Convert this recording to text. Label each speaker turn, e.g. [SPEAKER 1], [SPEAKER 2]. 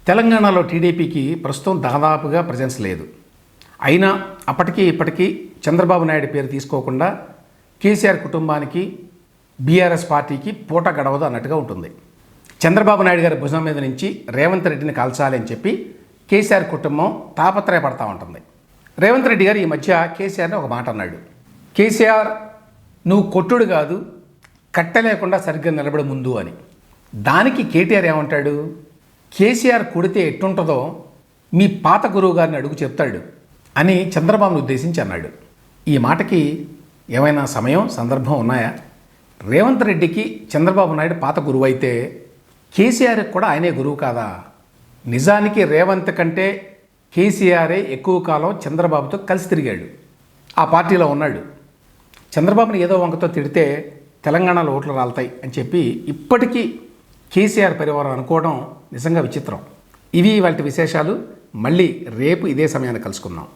[SPEAKER 1] తెలంగాణలో టీడీపీకి ప్రస్తుతం దాదాపుగా ప్రెజెన్స్ లేదు. అయినా అప్పటికీ ఇప్పటికీ చంద్రబాబు నాయుడు పేరు తీసుకోకుండా కేసీఆర్ కుటుంబానికి బీఆర్ఎస్ పార్టీకి పూట గడవదు అన్నట్టుగా ఉంటుంది. చంద్రబాబు నాయుడు గారి భుజం మీద నుంచి రేవంత్ రెడ్డిని కాల్చాలి అని చెప్పి కేసీఆర్ కుటుంబం తాపత్రయపడతా ఉంటుంది. రేవంత్ రెడ్డి గారు ఈ మధ్య కేసీఆర్ని ఒక మాట అన్నాడు. కేసీఆర్, నువ్వు కొట్టుడు కాదు, కట్టలేకుండా సరిగ్గా నిలబడి ముందు అని. దానికి కేటీఆర్ ఏమంటాడు? కేసీఆర్ కొడితే ఎట్టుంటుందో మీ పాత గురువు గారిని అడుగు చెప్తాడు అని చంద్రబాబును ఉద్దేశించి అన్నాడు. ఈ మాటకి ఏమైనా సమయం సందర్భం ఉన్నాయా? రేవంత్ రెడ్డికి చంద్రబాబు నాయుడు పాత గురువు అయితే కేసీఆర్కి కూడా ఆయనే గురువు కాదా? నిజానికి రేవంత్ కంటే కేసీఆరే ఎక్కువ కాలం చంద్రబాబుతో కలిసి తిరిగాడు, ఆ పార్టీలో ఉన్నాడు. చంద్రబాబుని ఏదో వంకతో తిడితే తెలంగాణలో ఓట్లు రాలుతాయి అని చెప్పి ఇప్పటికీ కేసీఆర్ పరివారం అనుకోవడం నిజంగా విచిత్రం. ఇవి వాటి విశేషాలు. మళ్ళీ రేపు ఇదే సమయాన్ని కలుసుకుందాం.